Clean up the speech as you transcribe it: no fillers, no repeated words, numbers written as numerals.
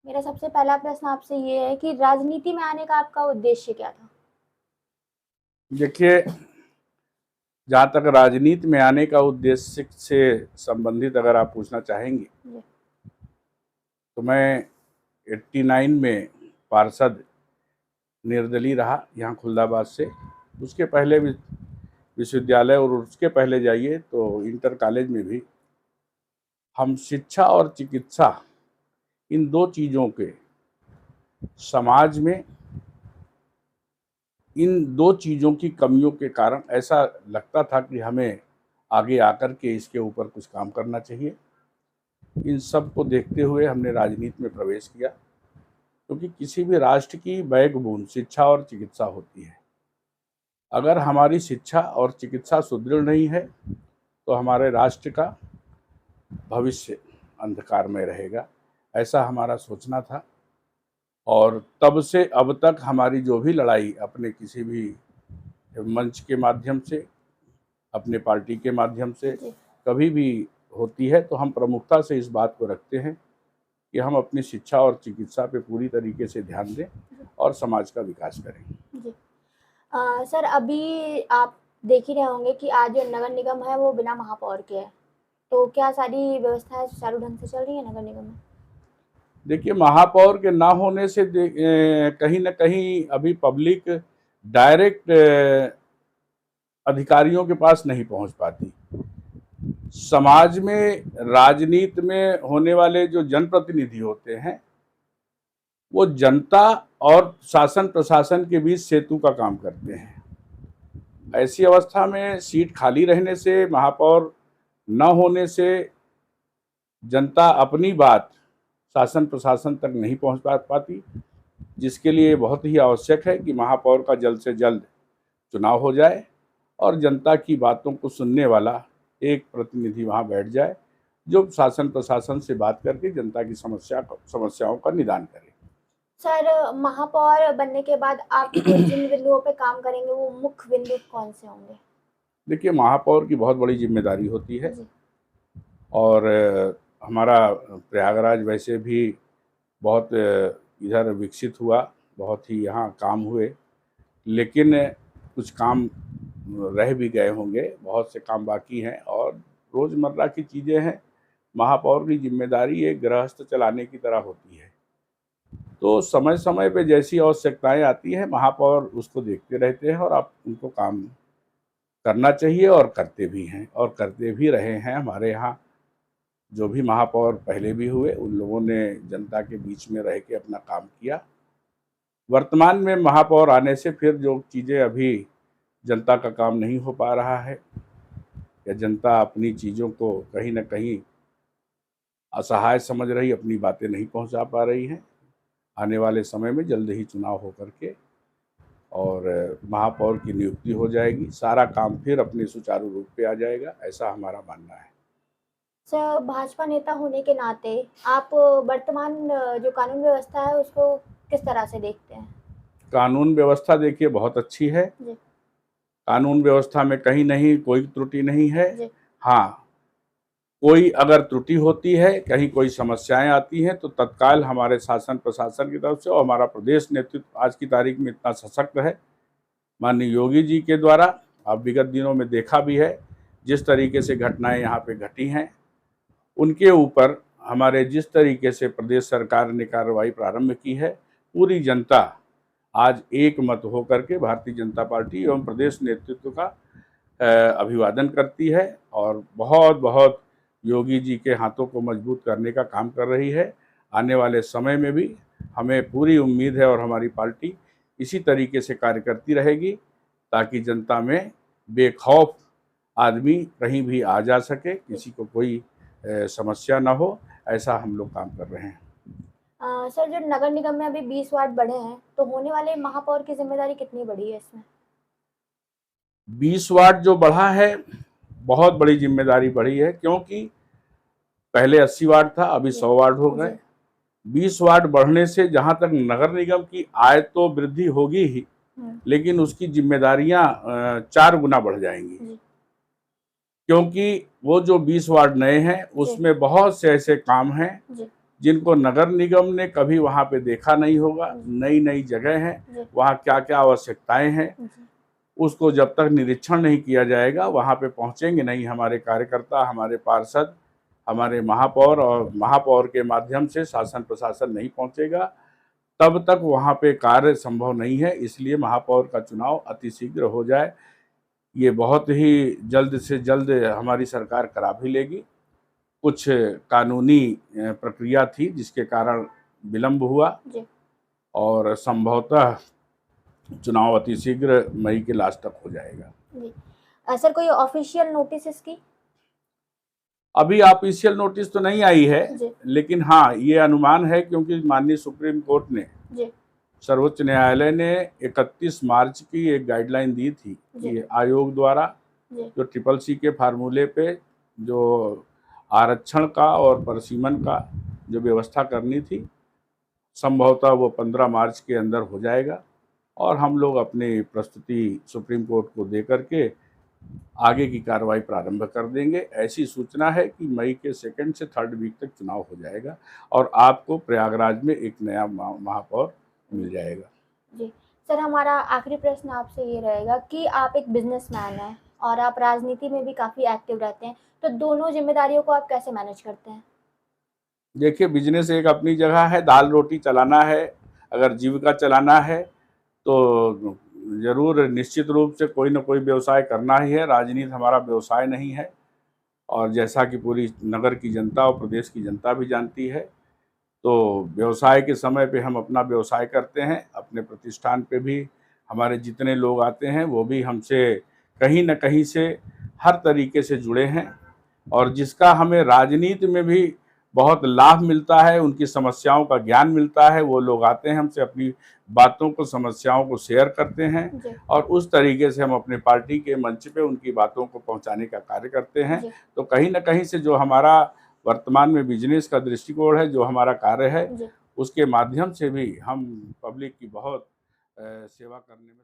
मेरा सबसे पहला प्रश्न आपसे ये है कि राजनीति में आने का आपका उद्देश्य क्या था? देखिए, जहाँ तक राजनीति में आने का उद्देश्य से संबंधित अगर आप पूछना चाहेंगे, जी। तो मैं 89 में पार्षद निर्दलीय रहा यहाँ खुलदाबाद से। उसके पहले भी विश्वविद्यालय और उसके पहले जाइए तो इंटर कॉलेज में भी हम शिक्षा और चिकित्सा, इन दो चीज़ों के समाज में, इन दो चीज़ों की कमियों के कारण ऐसा लगता था कि हमें आगे आकर के इसके ऊपर कुछ काम करना चाहिए। इन सब को देखते हुए हमने राजनीति में प्रवेश किया, क्योंकि किसी भी राष्ट्र की बैकबोन शिक्षा और चिकित्सा होती है। अगर हमारी शिक्षा और चिकित्सा सुदृढ़ नहीं है तो हमारे राष्ट्र का भविष्य अंधकार में रहेगा, ऐसा हमारा सोचना था। और तब से अब तक हमारी जो भी लड़ाई अपने किसी भी मंच के माध्यम से, अपने पार्टी के माध्यम से जी। कभी भी होती है, तो हम प्रमुखता से इस बात को रखते हैं कि हम अपनी शिक्षा और चिकित्सा पे पूरी तरीके से ध्यान दें और समाज का विकास करें। जी। सर, अभी आप देख ही रहे होंगे कि आज जो नगर निगम है वो बिना महापौर के है। तो क्या सारी व्यवस्थाएं सुचारू ढंग से चल रही है नगर निगम में? देखिए, महापौर के ना होने से कहीं ना कहीं अभी पब्लिक डायरेक्ट अधिकारियों के पास नहीं पहुंच पाती। समाज में, राजनीति में होने वाले जो जनप्रतिनिधि होते हैं, वो जनता और शासन प्रशासन के बीच सेतु का काम करते हैं। ऐसी अवस्था में सीट खाली रहने से, महापौर न होने से जनता अपनी बात शासन प्रशासन तक नहीं पहुंच पाती, जिसके लिए बहुत ही आवश्यक है कि महापौर का जल्द से जल्द चुनाव हो जाए और जनता की बातों को सुनने वाला एक प्रतिनिधि वहां बैठ जाए, जो शासन प्रशासन से बात करके जनता की समस्याओं का निदान करे। सर, महापौर बनने के बाद आप जिन बिंदुओं पे काम करेंगे वो मुख्य बिंदु कौन से होंगे? देखिए, महापौर की बहुत बड़ी जिम्मेदारी होती है। जी। और हमारा प्रयागराज वैसे भी बहुत इधर विकसित हुआ, बहुत ही यहाँ काम हुए, लेकिन कुछ काम रह भी गए होंगे, बहुत से काम बाकी हैं और रोज़मर्रा की चीज़ें हैं। महापौर की जिम्मेदारी एक गृहस्थ चलाने की तरह होती है, तो समय समय पे जैसी आवश्यकताएं आती हैं, महापौर उसको देखते रहते हैं और आप उनको काम करना चाहिए और करते भी हैं और करते भी रहे हैं। हमारे यहाँ जो भी महापौर पहले भी हुए, उन लोगों ने जनता के बीच में रह के अपना काम किया। वर्तमान में महापौर आने से फिर जो चीज़ें अभी जनता का काम नहीं हो पा रहा है, या जनता अपनी चीज़ों को कहीं ना कहीं असहाय समझ रही, अपनी बातें नहीं पहुंचा पा रही हैं, आने वाले समय में जल्द ही चुनाव हो करके और महापौर की नियुक्ति हो जाएगी, सारा काम फिर अपने सुचारू रूप पे आ जाएगा, ऐसा हमारा मानना है। सर, भाजपा नेता होने के नाते आप वर्तमान जो कानून व्यवस्था है उसको किस तरह से देखते हैं? कानून व्यवस्था देखिए बहुत अच्छी है। जी। कानून व्यवस्था में कहीं नहीं कोई त्रुटि नहीं है। जी। हाँ, कोई अगर त्रुटि होती है, कहीं कोई समस्याएं आती हैं, तो तत्काल हमारे शासन प्रशासन की तरफ से, और हमारा प्रदेश नेतृत्व आज की तारीख में इतना सशक्त है माननीय योगी जी के द्वारा। अब विगत दिनों में देखा भी है जिस तरीके से घटनाएं यहाँ पे घटी हैं, उनके ऊपर हमारे जिस तरीके से प्रदेश सरकार ने कार्रवाई प्रारंभ की है, पूरी जनता आज एक मत होकर के भारतीय जनता पार्टी एवं प्रदेश नेतृत्व का अभिवादन करती है और बहुत बहुत योगी जी के हाथों को मजबूत करने का काम कर रही है। आने वाले समय में भी हमें पूरी उम्मीद है और हमारी पार्टी इसी तरीके से कार्य करती रहेगी, ताकि जनता में बेखौफ आदमी कहीं भी आ जा सके, किसी को कोई समस्या ना हो, ऐसा हम लोग काम कर रहे हैं। सर, जो नगर निगम में अभी 20 वार्ड बढ़े हैं, तो होने वाले महापौर की जिम्मेदारी कितनी बड़ी है इसमें? 20 वाट जो बढ़ा है, बहुत बड़ी जिम्मेदारी बढ़ी है, क्योंकि पहले 80 वाट था, अभी जी। 100 वाट हो गए। जी। 20 वाट बढ़ने से जहां तक नगर निगम की आय तो वृद्धि होगी ही, लेकिन उसकी जिम्मेदारियां 4 गुना बढ़ जाएंगी, जी। क्योंकि वो जो 20 वार्ड नए हैं जी। उसमें बहुत से ऐसे काम हैं जी। जिनको नगर निगम ने कभी वहाँ पे देखा नहीं होगा, नई नई जगह है, वहाँ क्या क्या आवश्यकताएं हैं, उसको जब तक निरीक्षण नहीं किया जाएगा वहाँ पे पहुँचेंगे नहीं हमारे कार्यकर्ता, हमारे पार्षद, हमारे महापौर, और महापौर के माध्यम से शासन प्रशासन नहीं पहुँचेगा, तब तक वहाँ पे कार्य संभव नहीं है। इसलिए महापौर का चुनाव अतिशीघ्र हो जाए, ये बहुत ही जल्द से जल्द हमारी सरकार करा भी लेगी। कुछ कानूनी प्रक्रिया थी जिसके कारण विलंब हुआ, और संभवतः चुनाव अतिशीघ्र मई के लास्ट तक हो जाएगा। जी। सर कोई ऑफिशियल नोटिस इसकी? अभी ऑफिशियल नोटिस तो नहीं आई है, लेकिन हाँ ये अनुमान है, क्योंकि माननीय सुप्रीम कोर्ट ने, सर्वोच्च न्यायालय ने 31 मार्च की एक गाइडलाइन दी थी कि आयोग द्वारा जो CCC के फार्मूले पे जो आरक्षण का और परिसीमन का जो व्यवस्था करनी थी, संभवतः वो 15 मार्च के अंदर हो जाएगा, और हम लोग अपनी प्रस्तुति सुप्रीम कोर्ट को दे करके आगे की कार्रवाई प्रारंभ कर देंगे। ऐसी सूचना है कि मई के 2nd से 3rd वीक तक चुनाव हो जाएगा, और आपको प्रयागराज में एक नया महापौर मिल जाएगा। जी सर, हमारा आखिरी प्रश्न आपसे ये रहेगा कि आप एक बिजनेसमैन हैं और आप राजनीति में भी काफ़ी एक्टिव रहते हैं, तो दोनों जिम्मेदारियों को आप कैसे मैनेज करते हैं? देखिए, बिजनेस एक अपनी जगह है, दाल रोटी चलाना है, अगर जीविका चलाना है तो ज़रूर निश्चित रूप से कोई ना कोई व्यवसाय करना ही है। राजनीति हमारा व्यवसाय नहीं है, और जैसा कि पूरी नगर की जनता और प्रदेश की जनता भी जानती है, तो व्यवसाय के समय पे हम अपना व्यवसाय करते हैं। अपने प्रतिष्ठान पे भी हमारे जितने लोग आते हैं वो भी हमसे कहीं न कहीं से हर तरीके से जुड़े हैं, और जिसका हमें राजनीति में भी बहुत लाभ मिलता है, उनकी समस्याओं का ज्ञान मिलता है, वो लोग आते हैं हमसे अपनी बातों को, समस्याओं को शेयर करते हैं, और उस तरीके से हम अपने पार्टी के मंच पे उनकी बातों को पहुंचाने का कार्य करते हैं। तो कहीं ना कहीं से जो हमारा वर्तमान में बिजनेस का दृष्टिकोण है, जो हमारा कार्य है, उसके माध्यम से भी हम पब्लिक की बहुत सेवा करने में